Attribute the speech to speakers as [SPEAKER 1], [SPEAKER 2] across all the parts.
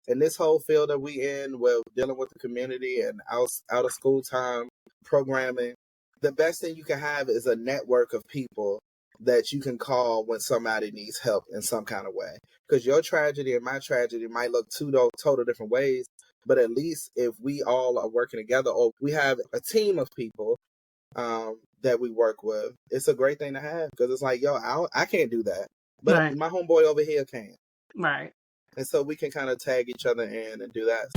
[SPEAKER 1] in this whole field that we in, with dealing with the community and out of school time programming, the best thing you can have is a network of people that you can call when somebody needs help in some kind of way. Because your tragedy and my tragedy might look two total different ways, but at least if we all are working together, or we have a team of people that we work with, it's a great thing to have, because it's like, yo, I can't do that, but
[SPEAKER 2] Right.
[SPEAKER 1] my homeboy over here can.
[SPEAKER 2] Right.
[SPEAKER 1] And so we can kind of tag each other in and do that.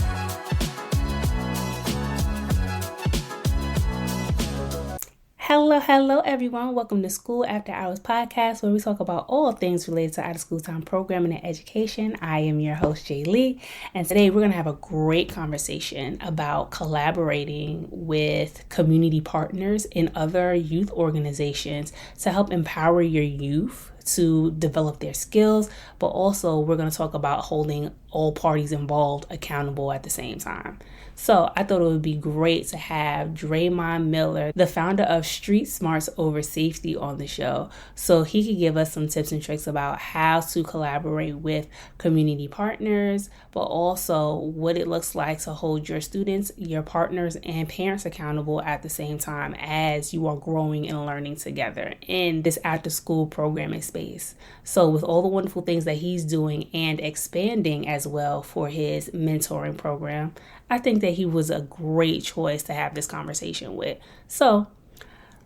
[SPEAKER 2] Hello, everyone. Welcome to School After Hours podcast, where we talk about all things related to out of school time programming and education. I am your host, Jay Lee, and today we're going to have a great conversation about collaborating with community partners in other youth organizations to help empower your youth to develop their skills, but also we're going to talk about holding all parties involved accountable at the same time. So I thought it would be great to have Dre'mon Miller, the founder of Street Smartz Over Safety, on the show, so he could give us some tips and tricks about how to collaborate with community partners, but also what it looks like to hold your students, your partners, and parents accountable at the same time as you are growing and learning together in this after-school programming space. So with all the wonderful things that he's doing and expanding as well for his mentoring program, I think that he was a great choice to have this conversation with. So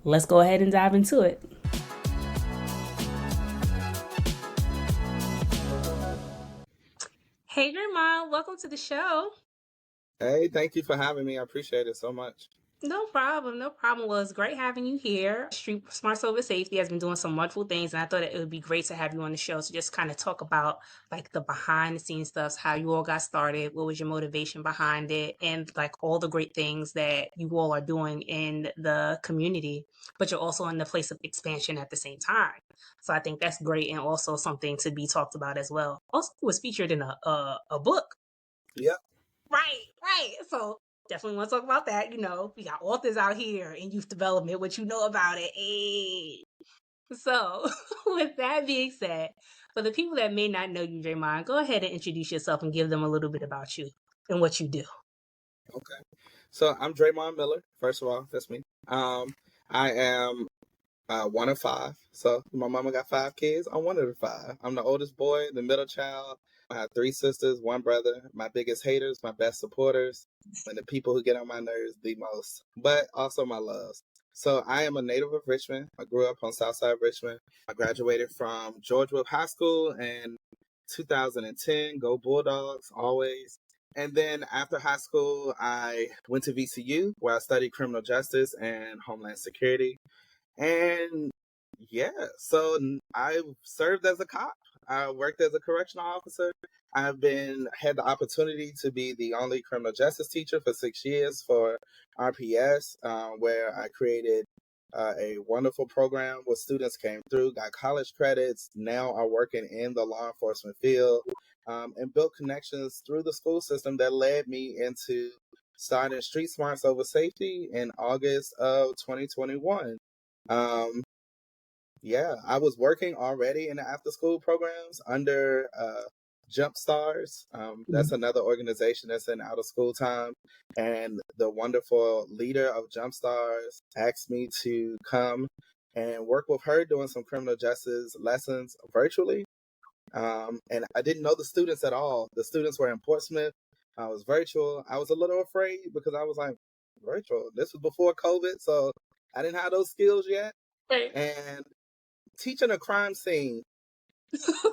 [SPEAKER 2] let's go ahead and dive into it. Hey, Dre'mon, welcome to the show.
[SPEAKER 1] Hey, thank you for having me. I appreciate it so much.
[SPEAKER 2] No problem. Well, it's great having you here. Street Smartz Over Safety has been doing some wonderful things, and I thought it would be great to have you on the show to just kind of talk about like the behind the scenes stuff, how you all got started, what was your motivation behind it, and like all the great things that you all are doing in the community, but you're also in the place of expansion at the same time. So I think that's great, and also something to be talked about as well. Also, it was featured in a book.
[SPEAKER 1] Yep.
[SPEAKER 2] Right. So definitely want to talk about that. You know, we got authors out here in youth development, what you know about it. Hey. So with that being said, for the people that may not know you, Dre'mon, go ahead and introduce yourself and give them a little bit about you and what you do.
[SPEAKER 1] Okay. So I'm Dre'mon Miller. First of all, that's me. I am one of five. So my mama got 5 kids. I'm one of the 5. I'm the oldest boy, the middle child. I have 3 sisters, 1 brother. My biggest haters, my best supporters, and the people who get on my nerves the most, but also my loves. So I am a native of Richmond. I grew up on Southside Richmond. I graduated from George Wolfe High School in 2010. Go Bulldogs, always. And then after high school, I went to VCU, where I studied criminal justice and homeland security. And yeah, so I served as a cop. I worked as a correctional officer. Had the opportunity to be the only criminal justice teacher for 6 years for RPS, where I created a wonderful program where students came through, got college credits, now are working in the law enforcement field, and built connections through the school system that led me into starting Street Smartz Over Safety in August of 2021. Yeah, I was working already in the after school programs under Jump Stars. That's another organization that's in out of school time. And the wonderful leader of Jump Stars asked me to come and work with her doing some criminal justice lessons virtually. And I didn't know the students at all. The students were in Portsmouth. I was virtual. I was a little afraid because I was like, virtual. This was before COVID, so I didn't have those skills yet.
[SPEAKER 2] Right.
[SPEAKER 1] And teaching a crime scene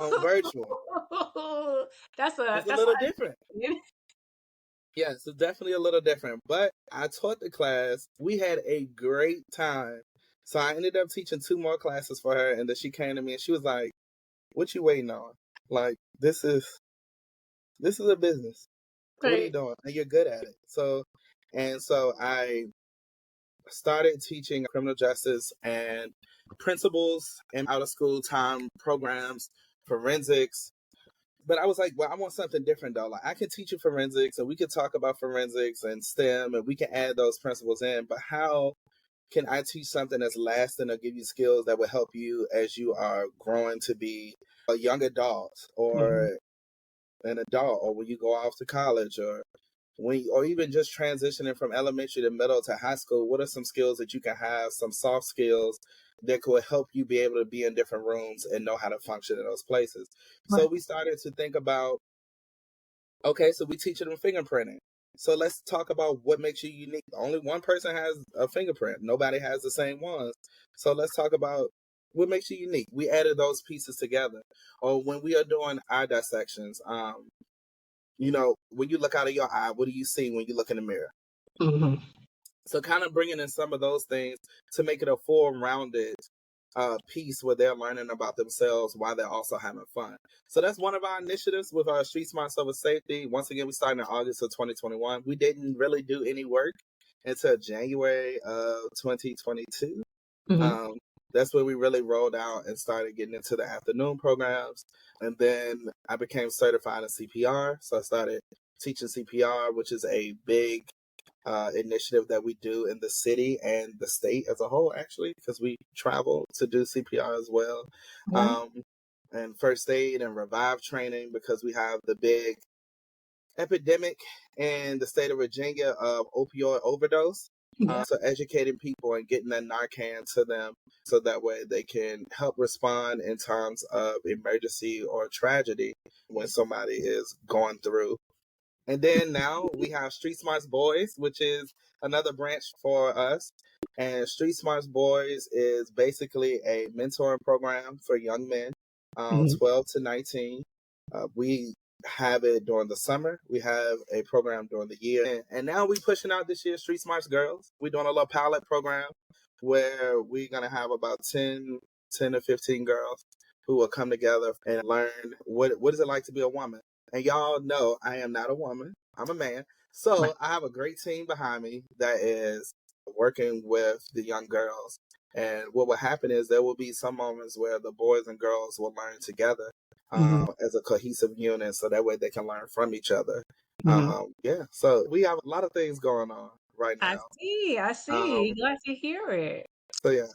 [SPEAKER 1] on virtual
[SPEAKER 2] That's
[SPEAKER 1] is a little different. Yes, it's definitely a little different. But I taught the class. We had a great time. So I ended up teaching 2 more classes for her, and then she came to me and she was like, "What you waiting on? Like this is a business. What are you doing? And you're good at it." So I started teaching criminal justice and principles and out of school time programs, forensics. But I was like, well, I want something different though. Like I can teach you forensics and we could talk about forensics and STEM and we can add those principles in, but how can I teach something that's lasting or give you skills that will help you as you are growing to be a young adult or an adult, or when you go off to college, or or even just transitioning from elementary to middle to high school, what are some skills that you can have, some soft skills that could help you be able to be in different rooms and know how to function in those places?
[SPEAKER 2] Right.
[SPEAKER 1] So we started to think about, okay, so we teach them fingerprinting. So let's talk about what makes you unique. Only one person has a fingerprint. Nobody has the same ones. So let's talk about what makes you unique. We added those pieces together. Or when we are doing eye dissections, when you look out of your eye, what do you see when you look in the mirror?
[SPEAKER 2] Mm-hmm.
[SPEAKER 1] So kind of bringing in some of those things to make it a full rounded piece where they're learning about themselves while they're also having fun. So that's one of our initiatives with our Street Smartz Over Safety. Once again, we started in August of 2021. We didn't really do any work until January of 2022.
[SPEAKER 2] Mm-hmm.
[SPEAKER 1] That's when we really rolled out and started getting into the afternoon programs. And then I became certified in CPR. So I started teaching CPR, which is a big initiative that we do in the city and the state as a whole, actually, because we travel to do CPR as well. And first aid and revive training, because we have the big epidemic in the state of Virginia of opioid overdose.
[SPEAKER 2] Yeah.
[SPEAKER 1] So educating people and getting that Narcan to them so that way they can help respond in times of emergency or tragedy when somebody is going through. And then now we have Street Smartz Boys, which is another branch for us. And Street Smartz Boys is basically a mentoring program for young men,
[SPEAKER 2] Mm-hmm.
[SPEAKER 1] 12 to 19. We have it during the summer. We have a program during the year. And now we pushing out this year Street Smartz Girls. We're doing a little pilot program where we're going to have about 10 to 15 girls who will come together and learn what is it like to be a woman. And y'all know I am not a woman. I'm a man. So I have a great team behind me that is working with the young girls. And what will happen is there will be some moments where the boys and girls will learn together
[SPEAKER 2] Mm-hmm.
[SPEAKER 1] as a cohesive unit, so that way they can learn from each other.
[SPEAKER 2] Mm-hmm.
[SPEAKER 1] So we have a lot of things going on right
[SPEAKER 2] I
[SPEAKER 1] now.
[SPEAKER 2] see. I see. Glad to hear it.
[SPEAKER 1] So yeah.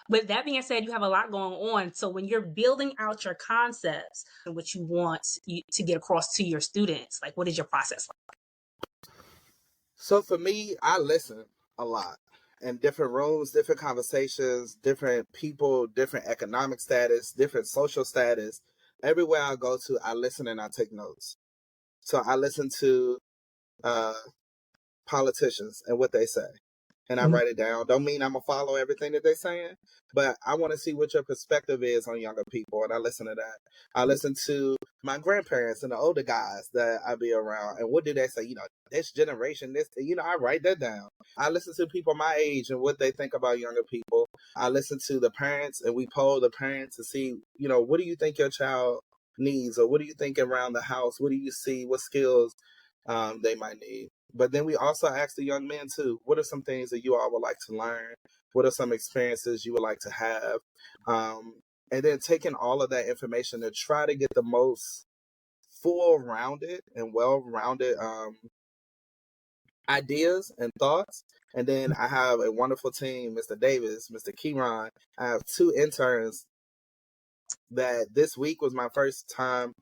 [SPEAKER 2] With that being said, you have a lot going on. So when you're building out your concepts and what you want to get across to your students, like what is your process like?
[SPEAKER 1] So for me, I listen a lot in different rooms, different conversations, different people, different economic status, different social status. Everywhere I go to, I listen and I take notes. So I listen to uh, politicians and what they say, and I
[SPEAKER 2] Mm-hmm.
[SPEAKER 1] write it down. Don't mean I'm gonna follow everything that they're saying, but I want to see what your perspective is on younger people, and I listen to that. I listen to my grandparents and the older guys that I be around, and what do they say? This generation, this, I write that down. I listen to people my age and what they think about younger people. I listen to the parents, and we poll the parents to see, what do you think your child needs, or what do you think around the house? What do you see? What skills they might need? But then we also ask the young men too, what are some things that you all would like to learn? What are some experiences you would like to have? And then taking all of that information to try to get the most full-rounded and well-rounded ideas and thoughts. And then I have a wonderful team, Mr. Davis, Mr. Keyron. I have 2 interns that this week was my first time.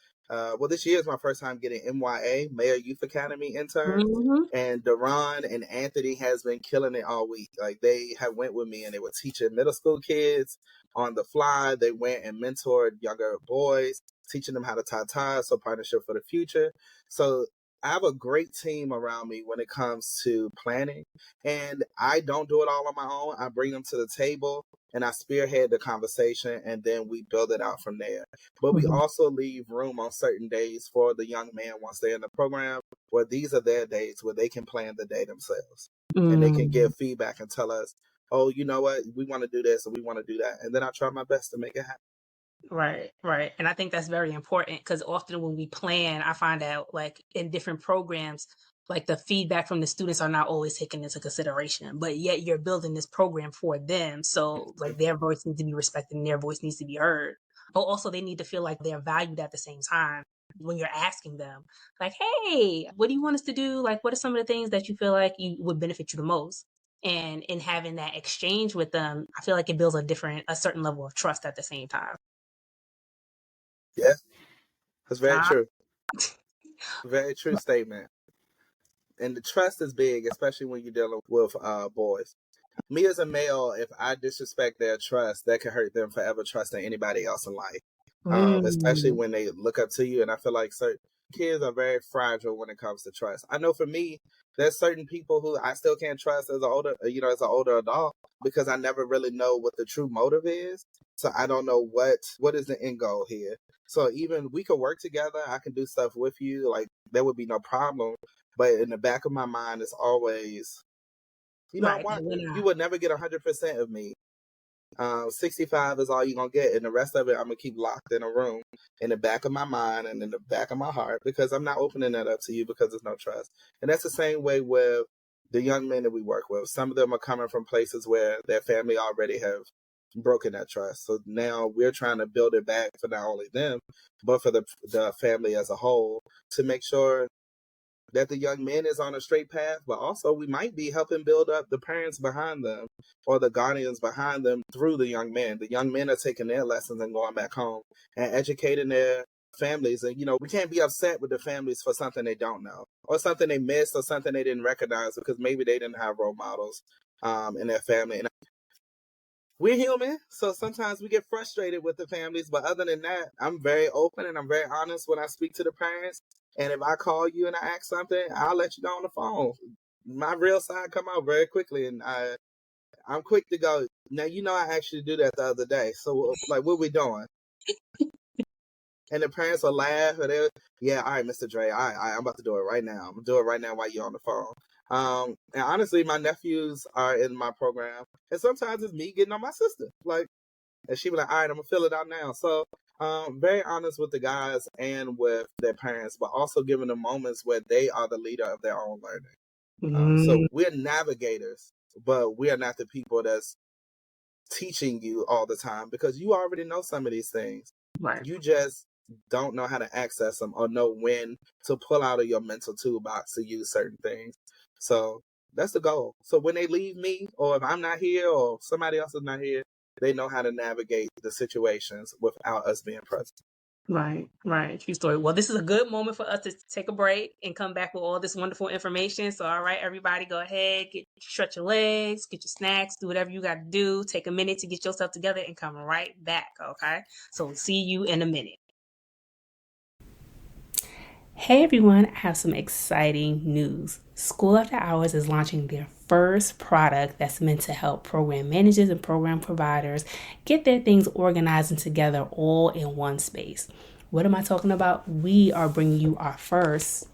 [SPEAKER 1] This year is my first time getting MYA, Mayor Youth Academy interns.
[SPEAKER 2] Mm-hmm.
[SPEAKER 1] And Deron and Anthony has been killing it all week. Like, they have went with me and they were teaching middle school kids on the fly. They went and mentored younger boys, teaching them how to tie ties, so partnership for the future. So I have a great team around me when it comes to planning, and I don't do it all on my own. I bring them to the table and I spearhead the conversation, and then we build it out from there. But we
[SPEAKER 2] Mm-hmm.
[SPEAKER 1] also leave room on certain days for the young man, once they're in the program, where these are their days where they can plan the day themselves. And they can give feedback and tell us, oh, you know what, we want to do this or we want to do that. And then I try my best to make it happen.
[SPEAKER 2] Right, right. And I think that's very important because often when we plan, I find out like in different programs, like the feedback from the students are not always taken into consideration, but yet you're building this program for them. So like their voice needs to be respected and their voice needs to be heard. But also they need to feel like they're valued at the same time when you're asking them, like, hey, what do you want us to do? Like, what are some of the things that you feel like you would benefit you the most? And in having that exchange with them, I feel like it builds a certain level of trust at the same time.
[SPEAKER 1] Yeah. That's very true. Very true statement. And the trust is big, especially when you're dealing with boys. Me as a male, if I disrespect their trust, that can hurt them forever trusting anybody else in life. Especially when they look up to you. And I feel like certain kids are very fragile when it comes to trust. I know for me, there's certain people who I still can't trust as as an older adult, because I never really know what the true motive is. So I don't know what is the end goal here. So even we could work together, I can do stuff with you, like there would be no problem. But in the back of my mind, it's always,
[SPEAKER 2] Right.
[SPEAKER 1] you would never get 100% of me. 65 is all you're going to get. And the rest of it, I'm going to keep locked in a room in the back of my mind and in the back of my heart, because I'm not opening that up to you because there's no trust. And that's the same way with the young men that we work with. Some of them are coming from places where their family already have broken that trust. So now we're trying to build it back for not only them, but for the family as a whole, to make sure that the young man is on a straight path, but also we might be helping build up the parents behind them or the guardians behind them through the young men. The young men are taking their lessons and going back home and educating their families. And, we can't be upset with the families for something they don't know or something they missed or something they didn't recognize because maybe they didn't have role models in their family. And we're human, so sometimes we get frustrated with the families. But other than that, I'm very open and I'm very honest when I speak to the parents. And if I call you and I ask something, I'll let you know on the phone. My real side come out very quickly, and I'm quick to go. Now, I actually do that the other day. So, like, what we doing? And the parents will laugh, and yeah, all right, Mr. Dre, I'm about to do it right now. I'm gonna do it right now while you're on the phone. And honestly, my nephews are in my program, and sometimes it's me getting on my sister, like, and she be like, all right, I'm gonna fill it out now. So, very honest with the guys and with their parents, but also giving them moments where they are the leader of their own learning. So we're navigators, but we are not the people that's teaching you all the time, because you already know some of these things.
[SPEAKER 2] Right.
[SPEAKER 1] You just don't know how to access them or know when to pull out of your mental toolbox to use certain things. So that's the goal. So when they leave me, or if I'm not here or somebody else is not here, they know how to navigate the situations without us being present.
[SPEAKER 2] Right. True story. Well, this is a good moment for us to take a break and come back with all this wonderful information. So, all right, everybody, go ahead, stretch your legs, get your snacks, do whatever you got to do. Take a minute to get yourself together and come right back. Okay. So, see you in a minute. Hey everyone, I have some exciting news. School After Hours is launching their first product that's meant to help program managers and program providers get their things organized and together all in one space. What am I talking about? We are bringing you our first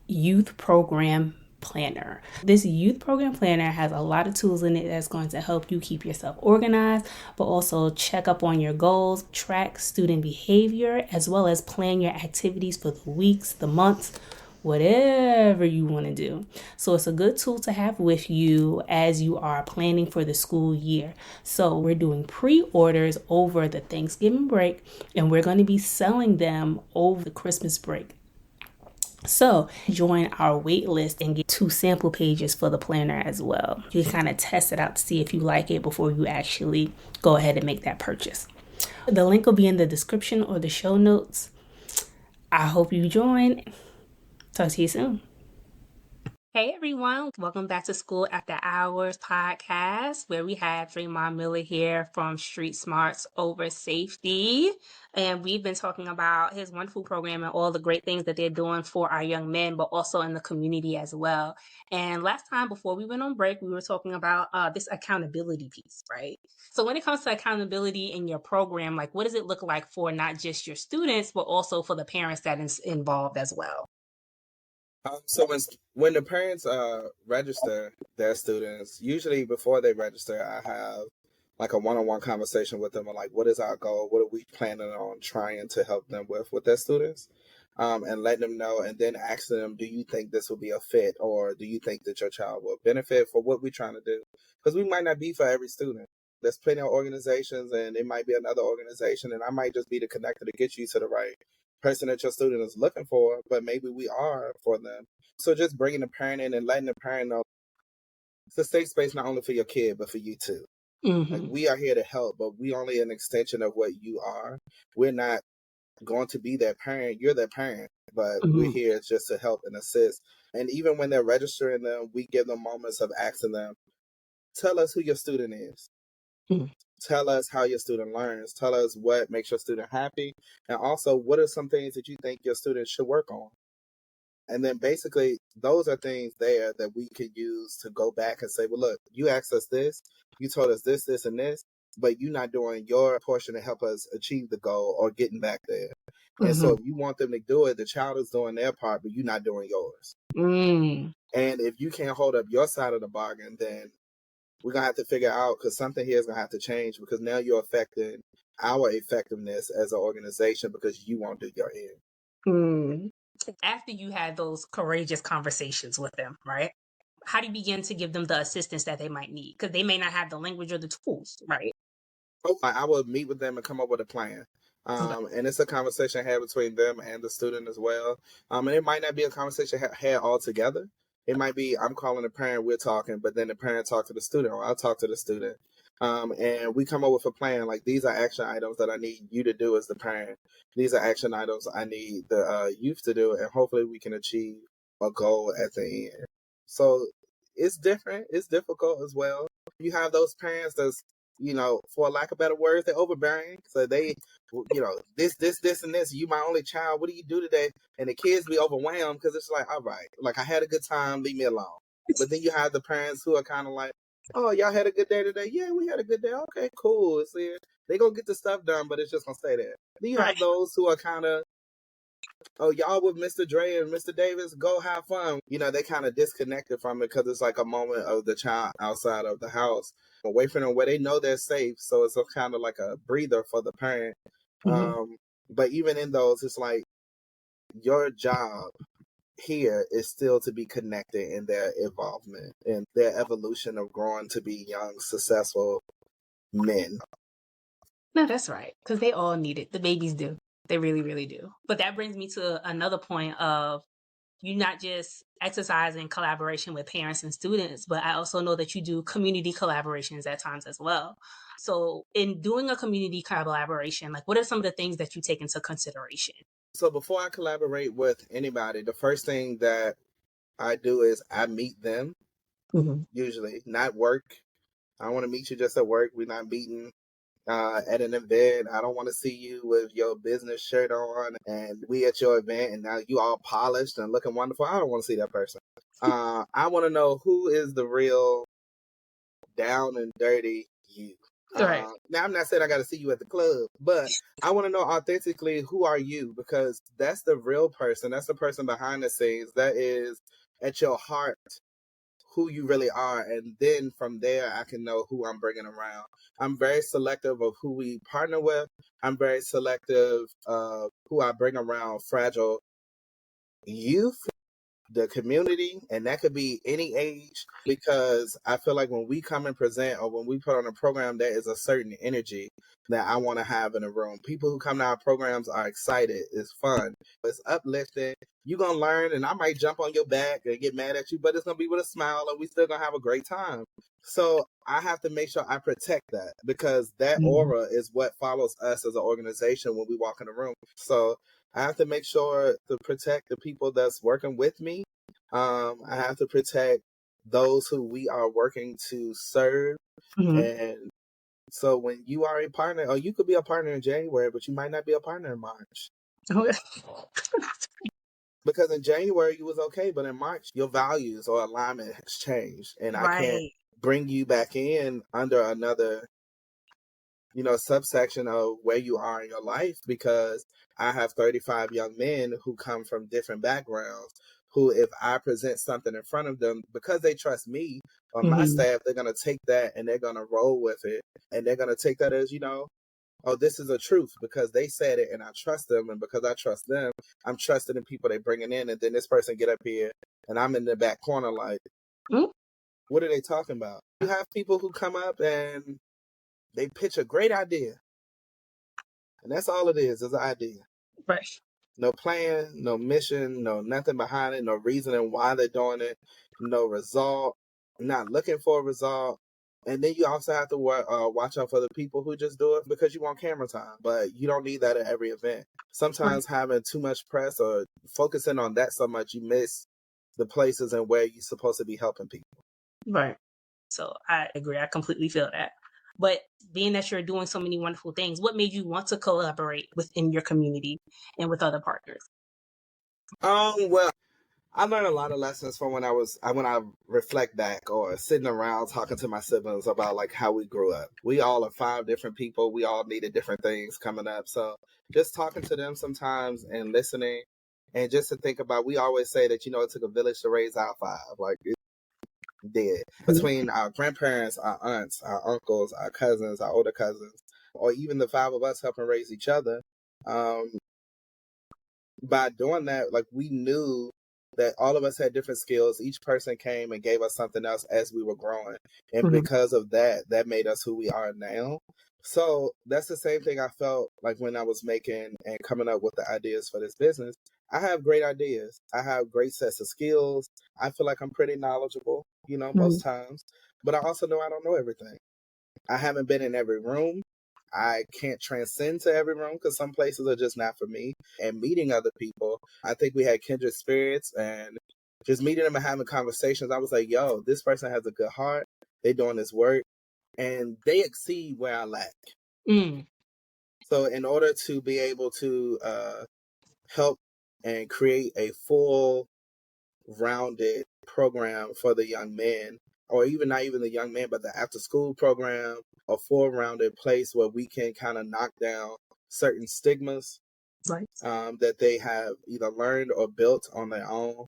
[SPEAKER 2] youth program planner. This youth program planner has a lot of tools in it that's going to help you keep yourself organized, but also check up on your goals, track student behavior, as well as plan your activities for the weeks, the months, whatever you want to do. So it's a good tool to have with you as you are planning for the school year. So we're doing pre-orders over the Thanksgiving break, and we're going to be selling them over the Christmas break. So join our wait list and get 2 sample pages for the planner as well. You can kind of test it out to see if you like it before you actually go ahead and make that purchase. The link will be in the description or the show notes. I hope you join. Talk to you soon. Hey everyone, welcome back to School After Hours podcast, where we have Dre'mon Miller here from Street Smartz Over Safety. And we've been talking about his wonderful program and all the great things that they're doing for our young men, but also in the community as well. And last time, before we went on break, we were talking about this accountability piece, right? So when it comes to accountability in your program, like what does it look like for not just your students, but also for the parents that is involved as well?
[SPEAKER 1] So when the parents register their students, usually before they register, I have like a one-on-one conversation with them on like, what is our goal? What are we planning on trying to help them with their students? And letting them know, and then asking them, do you think this will be a fit, or do you think that your child will benefit for what we're trying to do? Because we might not be for every student. There's plenty of organizations, and it might be another organization, and I might just be the connector to get you to the right person that your student is looking for, but maybe we are for them. So just bringing the parent in and letting the parent know it's a safe space not only for your kid, but for you too.
[SPEAKER 2] Mm-hmm.
[SPEAKER 1] Like, we are here to help, but we only an extension of what you are. We're not going to be their parent. You're their parent, but we're
[SPEAKER 2] Mm-hmm.
[SPEAKER 1] here just to help and assist. And even when they're registering them, we give them moments of asking them, tell us who your student is.
[SPEAKER 2] Mm-hmm.
[SPEAKER 1] Tell us how your student learns. Tell us what makes your student happy. And also, what are some things that you think your student should work on? And then basically, those are things there that we could use to go back and say, well, look, you asked us this, you told us this, this, and this, but you're not doing your portion to help us achieve the goal or getting back there. And so if you want them to do it, the child is doing their part, but you're not doing yours.
[SPEAKER 2] Mm-hmm.
[SPEAKER 1] And if you can't hold up your side of the bargain, then we're going to have to figure out, because something here is going to have to change, because now you're affecting our effectiveness as an organization because you won't do your end.
[SPEAKER 2] Mm. After you had those courageous conversations with them, right? How do you begin to give them the assistance that they might need? Because they may not have the language or the tools, right?
[SPEAKER 1] I would meet with them and come up with a plan.
[SPEAKER 2] Okay.
[SPEAKER 1] And it's a conversation had between them and the student as well. And it might not be a conversation had all together. It might be I'm calling the parent, we're talking, but then the parent talk to the student, or I'll talk to the student. And we come up with a plan. Like, these are action items that I need you to do as the parent. These are action items I need the youth to do, and hopefully we can achieve a goal at the end. So it's different. It's difficult as well. You have those parents that's, for lack of better words, they're overbearing. So they, this, and this. You my only child. What do you do today? And the kids be overwhelmed because it's like, all right, like, I had a good time. Leave me alone. But then you have the parents who are kind of like, oh, y'all had a good day today? Yeah, we had a good day. Okay, cool. See, they gonna get the stuff done, but it's just gonna stay there. Then you
[SPEAKER 2] Right.
[SPEAKER 1] have those who are kind of, oh, y'all with Mr. Dre and Mr. Davis, go have fun. They kind of disconnected from it because it's like a moment of the child outside of the house, away from them where they know they're safe. So it's kind of like a breather for the parent.
[SPEAKER 2] Mm-hmm.
[SPEAKER 1] But even in those, it's like your job here is still to be connected in their involvement and their evolution of growing to be young, successful men.
[SPEAKER 2] No, that's right. Because they all need it. The babies do. They really, really do. But that brings me to another point of you not just exercising collaboration with parents and students, but I also know that you do community collaborations at times as well. So in doing a community collaboration, like, what are some of the things that you take into consideration?
[SPEAKER 1] So before I collaborate with anybody, the first thing that I do is I meet them, usually, not work. I don't want to meet you just at work. We're not meeting at an event. I don't want to see you with your business shirt on and we at your event and now you all polished and looking wonderful. I don't want to see that person. I want to know who is the real down and dirty you.
[SPEAKER 2] Right.
[SPEAKER 1] Now, I'm not saying I got to see you at the club, but I want to know authentically, who are you? Because that's the real person. That's the person behind the scenes. That is at your heart who you really are. And then from there, I can know who I'm bringing around. I'm very selective of who we partner with. I'm very selective of who I bring around fragile youth, the community, and that could be any age, because I feel like when we come and present or when we put on a program, there is a certain energy that I want to have in a room. People who come to our programs are excited. It's fun. It's uplifting. You're going to learn, and I might jump on your back and get mad at you, but it's going to be with a smile, and we still going to have a great time. So I have to make sure I protect that, because that aura is what follows us as an organization when we walk in the room. So I have to make sure to protect the people that's working with me. I have to protect those who we are working to serve. And so when you are a partner, or you could be a partner in January, but you might not be a partner in March. Because in January you was okay, but in March your values or alignment has changed. And I can't bring you back in under another subsection of where you are in your life, because I have 35 young men who come from different backgrounds who, if I present something in front of them, because they trust me or my staff, they're going to take that and they're going to roll with it. And they're going to take that as, oh, this is a truth because they said it and I trust them. And because I trust them, I'm trusting the people they bringing in. And then this person get up here and I'm in the back corner like, what are they talking about? You have people who come up and they pitch a great idea. And that's all it is an idea.
[SPEAKER 2] Right.
[SPEAKER 1] No plan, no mission, no nothing behind it, no reasoning why they're doing it, no result, not looking for a result. And then you also have to watch out for the people who just do it because you want camera time, but you don't need that at every event. Sometimes having too much press or focusing on that so much, you miss the places and where you're supposed to be helping people.
[SPEAKER 2] Right. So I agree. I completely feel that. But being that you're doing so many wonderful things, what made you want to collaborate within your community and with other partners?
[SPEAKER 1] Well, I learned a lot of lessons from when I reflect back or sitting around talking to my siblings about like how we grew up. We all are 5 different people. We all needed different things coming up. So just talking to them sometimes and listening and just to think about, we always say that, it took a village to raise our 5. Like it did. Between our grandparents, our aunts, our uncles, our cousins, our older cousins, or even the 5 of us helping raise each other. By doing that, like we knew that all of us had different skills. Each person came and gave us something else as we were growing. And because of that, that made us who we are now. So that's the same thing I felt like when I was making and coming up with the ideas for this business. I have great ideas. I have great sets of skills. I feel like I'm pretty knowledgeable, most times. But I also know I don't know everything. I haven't been in every room. I can't transcend to every room because some places are just not for me. And meeting other people, I think we had kindred spirits and just meeting them and having conversations. I was like, yo, this person has a good heart. They doing this work and they exceed where I lack. So in order to be able to help and create a full rounded program for the young men, or even not even the young men, but the after school program, a full rounded place where we can kind of knock down certain stigmas that they have either learned or built on their own.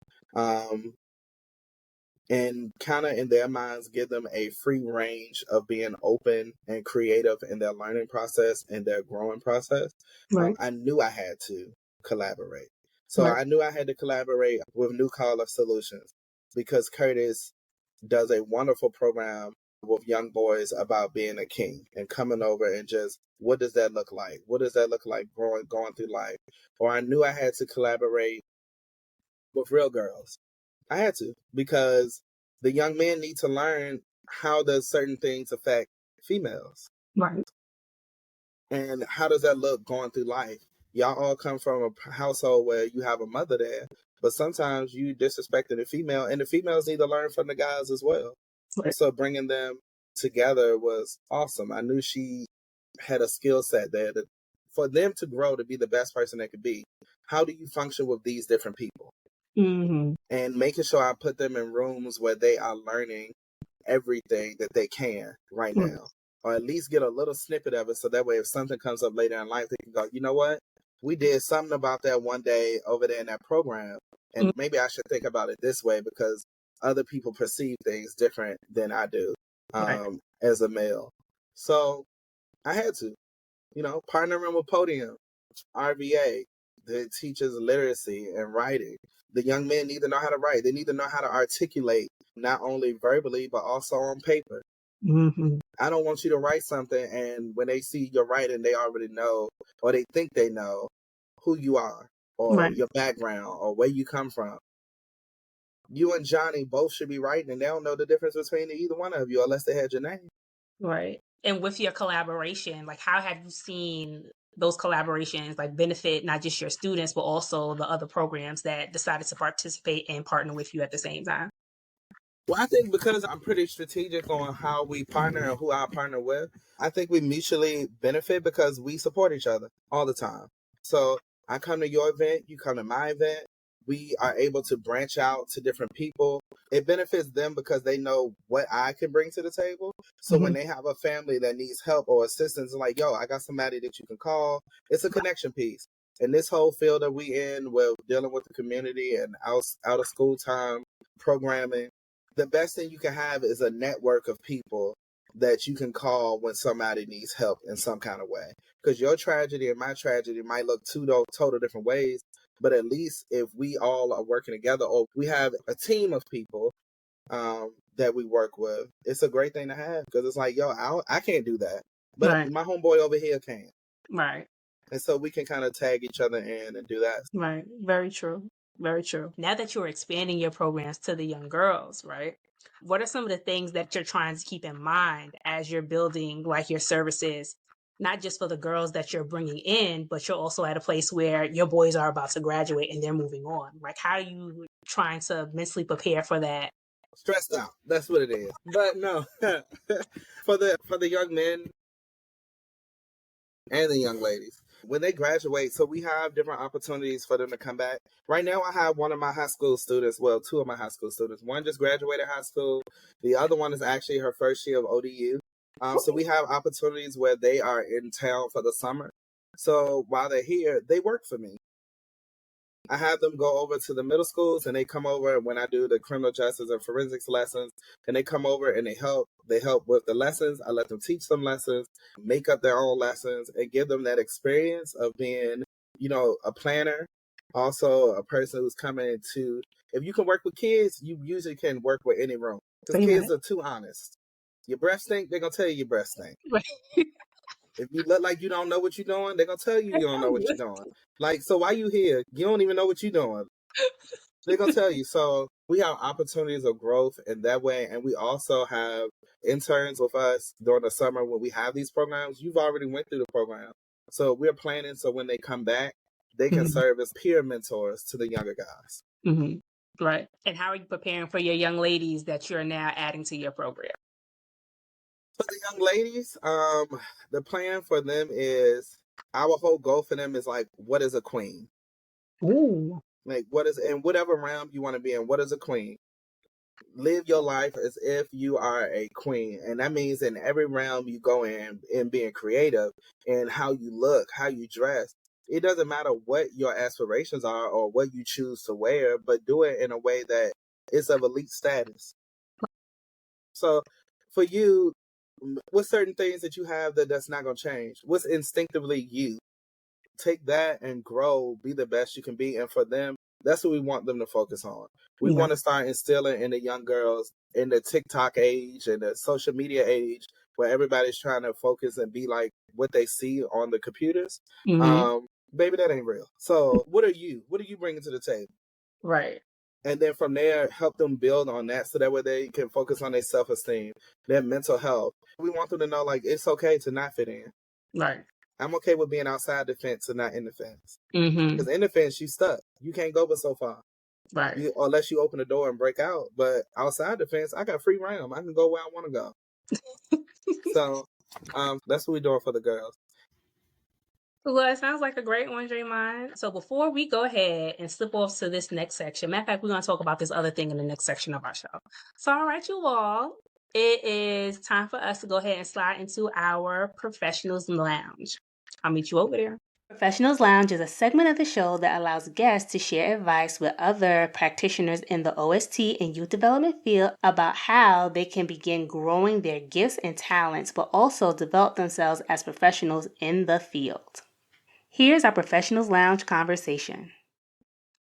[SPEAKER 1] And kind of in their minds give them a free range of being open and creative in their learning process and their growing process. I knew I had to collaborate. So I knew I had to collaborate with New Collar Solutions because Curtis does a wonderful program with young boys about being a king and coming over and just, what does that look like? What does that look like going through life? Or I knew I had to collaborate with Real Girls. I had to, because the young men need to learn how does certain things affect females. And how does that look going through life? Y'all all come from a household where you have a mother there, but sometimes you disrespecting the female, and the females need to learn from the guys as well. So bringing them together was awesome. I knew she had a skill set there for them to grow to be the best person they could be. How do you function with these different people? And making sure I put them in rooms where they are learning everything that they can right now, or at least get a little snippet of it. So that way, if something comes up later in life, they can go, you know what? We did something about that one day over there in that program. And maybe I should think about it this way because other people perceive things different than I do as a male. So I had to, partnering with Podium, RVA, that teaches literacy and writing. The young men need to know how to write. They need to know how to articulate, not only verbally, but also on paper. I don't want you to write something and when they see your writing, they already know, or they think they know who you are, or your background, or where you come from. You and Johnny both should be writing, and they don't know the difference between either one of you unless they had your name.
[SPEAKER 2] And with your collaboration, like how have you seen those collaborations like benefit not just your students, but also the other programs that decided to participate and partner with you at the same time?
[SPEAKER 1] Well, I think because I'm pretty strategic on how we partner and who I partner with, I think we mutually benefit because we support each other all the time. So I come to your event, you come to my event. We are able to branch out to different people. It benefits them because they know what I can bring to the table. So when they have a family that needs help or assistance, like, yo, I got somebody that you can call. It's a connection piece. And this whole field that we in, we're dealing with the community and out of school time programming. The best thing you can have is a network of people that you can call when somebody needs help in some kind of way. Because your tragedy and my tragedy might look two total different ways, but at least if we all are working together, or we have a team of people that we work with, it's a great thing to have. Because it's like, yo, I can't do that, but my homeboy over here can. And so we can kind of tag each other in and do that.
[SPEAKER 2] Very true. Very true. Now that you're expanding your programs to the young girls, right? What are some of the things that you're trying to keep in mind as you're building like your services, not just for the girls that you're bringing in, but you're also at a place where your boys are about to graduate and they're moving on? Like, how are you trying to mentally prepare for that?
[SPEAKER 1] Stressed out. That's what it is. But no, for the young men and the young ladies, when they graduate, so we have different opportunities for them to come back. Right now, I have one of my high school students, well, two of my high school students. One just graduated high school. The other one is actually her first year of ODU. So we have opportunities where they are in town for the summer. So while they're here, they work for me. I have them go over to the middle schools, and they come over when I do the criminal justice and forensics lessons, and they come over and they help. They help with the lessons. I let them teach them lessons, make up their own lessons, and give them that experience of being, a planner, also a person who's coming to. If you can work with kids, you usually can work with any room because kids are too honest. Your breath stink, they're gonna tell you your breath stink. If you look like you don't know what you're doing, they're going to tell you don't know what you're doing. Like, so why you here? You don't even know what you're doing. They're going to tell you. So we have opportunities of growth in that way. And we also have interns with us during the summer when we have these programs. You've already went through the program. So we're planning so when they come back, they can serve as peer mentors to the younger guys.
[SPEAKER 2] Mm-hmm. Right. And how are you preparing for your young ladies that you're now adding to your program?
[SPEAKER 1] For the young ladies, the plan for them is, our whole goal for them is like, what is a queen?
[SPEAKER 2] Ooh.
[SPEAKER 1] Like, what is, in whatever realm you want to be in, what is a queen? Live your life as if you are a queen. And that means in every realm you go in being creative, and how you look, how you dress. It doesn't matter what your aspirations are or what you choose to wear, but do it in a way that is of elite status. So for you, what's certain things that you have that's not going to change? What's instinctively you? Take that and grow, be the best you can be. And for them, that's what we want them to focus on. We want to start instilling in the young girls in the TikTok age and the social media age, where everybody's trying to focus and be like what they see on the computers. Baby, that ain't real. So what are you bringing to the table?
[SPEAKER 2] Right.
[SPEAKER 1] And then from there, help them build on that so that way they can focus on their self-esteem, their mental health. We want them to know, like, it's okay to not fit in.
[SPEAKER 2] Right.
[SPEAKER 1] I'm okay with being outside the fence and not in the fence.
[SPEAKER 2] Mm-hmm.
[SPEAKER 1] Because in the fence, you stuck. You can't go but so far.
[SPEAKER 2] Right.
[SPEAKER 1] Unless you open the door and break out. But outside the fence, I got free realm. I can go where I want to go. So that's what we're doing for the girls.
[SPEAKER 2] Well, it sounds like a great one, Dre'mon. So before we go ahead and slip off to this next section, matter of fact, we're going to talk about this other thing in the next section of our show. So, all right, you all, it is time for us to go ahead and slide into our Professionals Lounge. I'll meet you over there. Professionals Lounge is a segment of the show that allows guests to share advice with other practitioners in the OST and youth development field about how they can begin growing their gifts and talents, but also develop themselves as professionals in the field. Here's our Professionals Lounge conversation.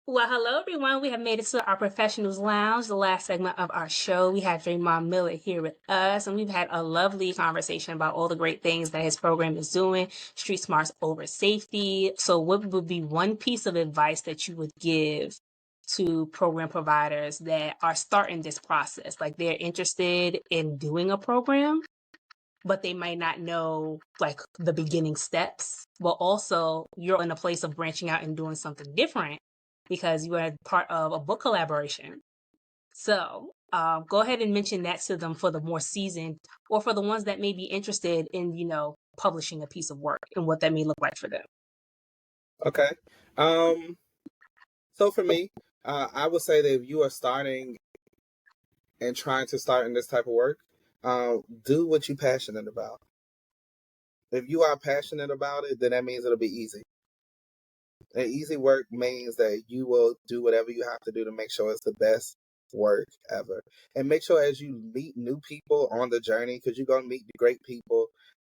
[SPEAKER 2] Well, hello, everyone. We have made it to our Professionals Lounge, the last segment of our show. We have Dre'mon Miller here with us, and we've had a lovely conversation about all the great things that his program is doing, Street Smartz Over Safety. So what would be one piece of advice that you would give to program providers that are starting this process? Like, they're interested in doing a program, but they might not know like the beginning steps. But also you're in a place of branching out and doing something different because you are part of a book collaboration. So go ahead and mention that to them for the more seasoned or for the ones that may be interested in, publishing a piece of work and what that may look like for them.
[SPEAKER 1] Okay. So for me, I would say that if you are starting and trying to start in this type of work, do what you're passionate about. If you are passionate about it, then that means it'll be easy. And easy work means that you will do whatever you have to do to make sure it's the best work ever. And make sure as you meet new people on the journey, because you're going to meet great people,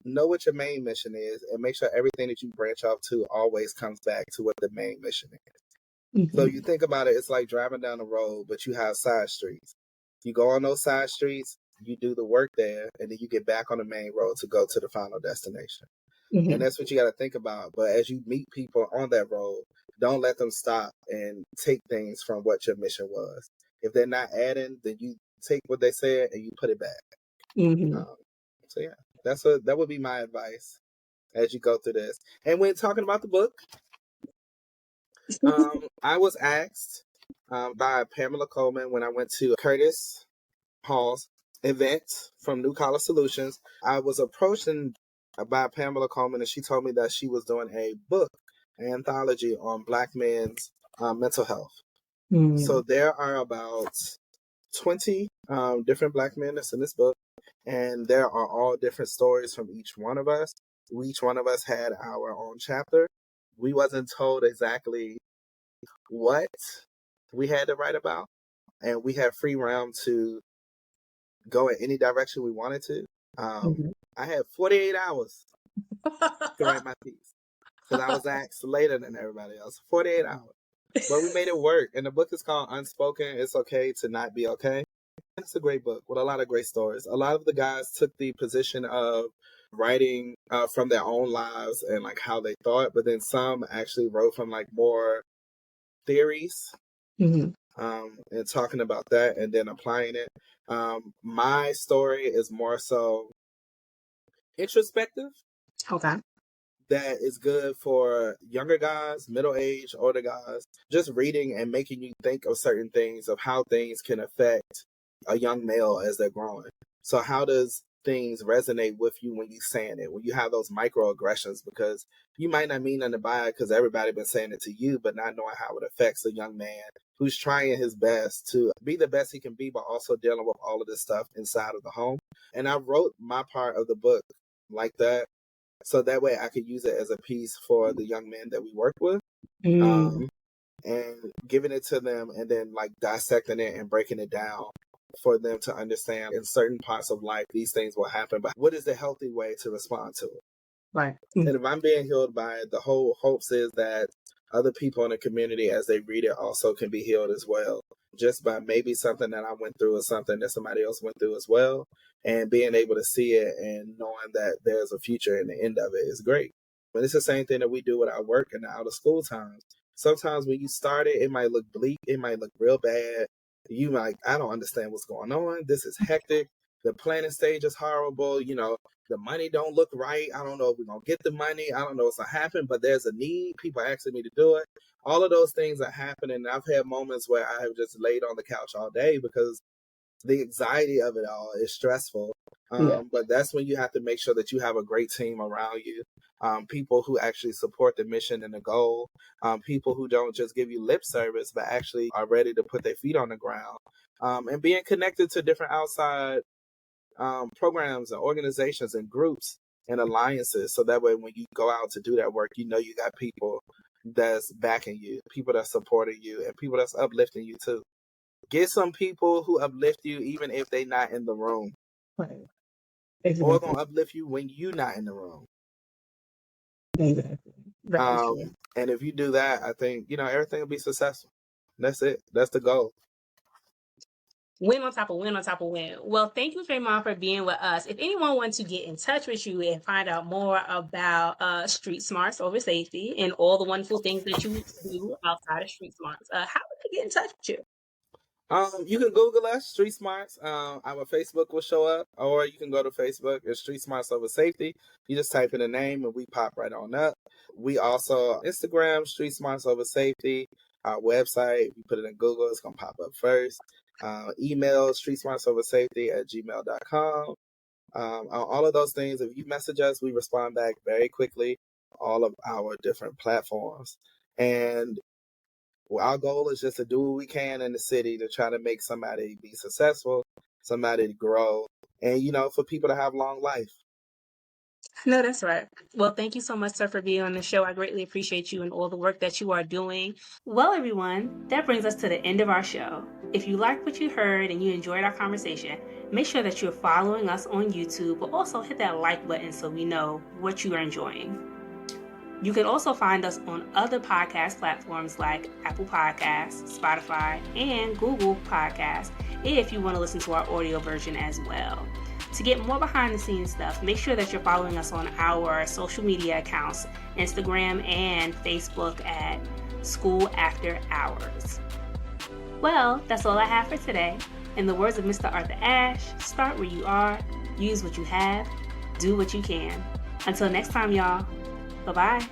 [SPEAKER 1] know what your main mission is and make sure everything that you branch off to always comes back to what the main mission is. Mm-hmm. So you think about it, it's like driving down the road, but you have side streets. You go on those side streets, you do the work there, and then you get back on the main road to go to the final destination. Mm-hmm. And that's what you got to think about. But as you meet people on that road, don't let them stop and take things from what your mission was. If they're not adding, then you take what they said and you put it back.
[SPEAKER 2] Mm-hmm.
[SPEAKER 1] So yeah, that would be my advice as you go through this. And when talking about the book, I was asked by Pamela Coleman when I went to Curtis Hall's event from New College Solutions. I was approached by Pamela Coleman, and she told me that she was doing a book, an anthology on Black men's mental health.
[SPEAKER 2] Mm-hmm.
[SPEAKER 1] So there are about 20 different Black men that's in this book, and there are all different stories from each one of us. Each one of us had our own chapter. We wasn't told exactly what we had to write about, and we had free realm to go in any direction we wanted to. I had 48 hours to write my piece because I was asked later than everybody else. 48 hours. But we made it work. And the book is called Unspoken. It's Okay to Not Be Okay. It's a great book with a lot of great stories. A lot of the guys took the position of writing from their own lives and like how they thought, but then some actually wrote from like more theories and talking about that and then applying it. My story is more so introspective.
[SPEAKER 2] Okay.
[SPEAKER 1] That is good for younger guys, middle age, older guys, just reading and making you think of certain things, of how things can affect a young male as they're growing. So how does things resonate with you when you're saying it, when you have those microaggressions, because you might not mean nothing by it because everybody been saying it to you, but not knowing how it affects a young man who's trying his best to be the best he can be, but also dealing with all of this stuff inside of the home. And I wrote my part of the book like that, so that way I could use it as a piece for the young men that we work with, and giving it to them and then like dissecting it and breaking it down for them to understand in certain parts of life, these things will happen, but what is the healthy way to respond to it?
[SPEAKER 2] Right.
[SPEAKER 1] And if I'm being healed by it, the whole hopes is that other people in the community, as they read it, also can be healed as well. Just by maybe something that I went through or something that somebody else went through as well. And being able to see it and knowing that there's a future in the end of it is great. But it's the same thing that we do with our work in the out of school times. Sometimes when you start it, it might look bleak. It might look real bad. You might, I don't understand what's going on. This is hectic. The planning stage is horrible. You know, the money don't look right. I don't know if we're going to get the money. I don't know what's going to happen, but there's a need. People are asking me to do it. All of those things are happening. I've had moments where I have just laid on the couch all day because the anxiety of it all is stressful. But that's when you have to make sure that you have a great team around you. People who actually support the mission and the goal. People who don't just give you lip service, but actually are ready to put their feet on the ground. And being connected to different outside programs and organizations and groups and alliances. So that way when you go out to do that work, you know you got people that's backing you, people that's supporting you, and people that's uplifting you too. Get some people who uplift you even if they're not in the room.
[SPEAKER 2] Right.
[SPEAKER 1] Or going to uplift you when you're not in the room.
[SPEAKER 2] Exactly.
[SPEAKER 1] And if you do that, I think, everything will be successful. That's it. That's the goal.
[SPEAKER 2] Win on top of win on top of win. Well, thank you, Dre'mon, for being with us. If anyone wants to get in touch with you and find out more about Street Smartz Over Safety and all the wonderful things that you do outside of Street Smartz, how would they get in touch with you?
[SPEAKER 1] You can Google us, Street Smartz. Our Facebook will show up, or you can go to Facebook. It's Street Smartz Over Safety. You just type in the name and we pop right on up. We also Instagram, Street Smartz Over Safety. Our website, if you put it in Google, it's going to pop up first. Email, streetsmartsoversafety@gmail.com. All of those things, if you message us, we respond back very quickly. All of our different platforms. And our goal is just to do what we can in the city to try to make somebody be successful, somebody to grow, and, for people to have long life.
[SPEAKER 2] No, that's right. Well, thank you so much, sir, for being on the show. I greatly appreciate you and all the work that you are doing. Well, everyone, that brings us to the end of our show. If you liked what you heard and you enjoyed our conversation, make sure that you're following us on YouTube, but also hit that like button so we know what you are enjoying. You can also find us on other podcast platforms like Apple Podcasts, Spotify, and Google Podcasts if you want to listen to our audio version as well. To get more behind the scenes stuff, make sure that you're following us on our social media accounts, Instagram and Facebook at School After Hours. Well, that's all I have for today. In the words of Mr. Arthur Ashe, start where you are, use what you have, do what you can. Until next time, y'all. Bye-bye.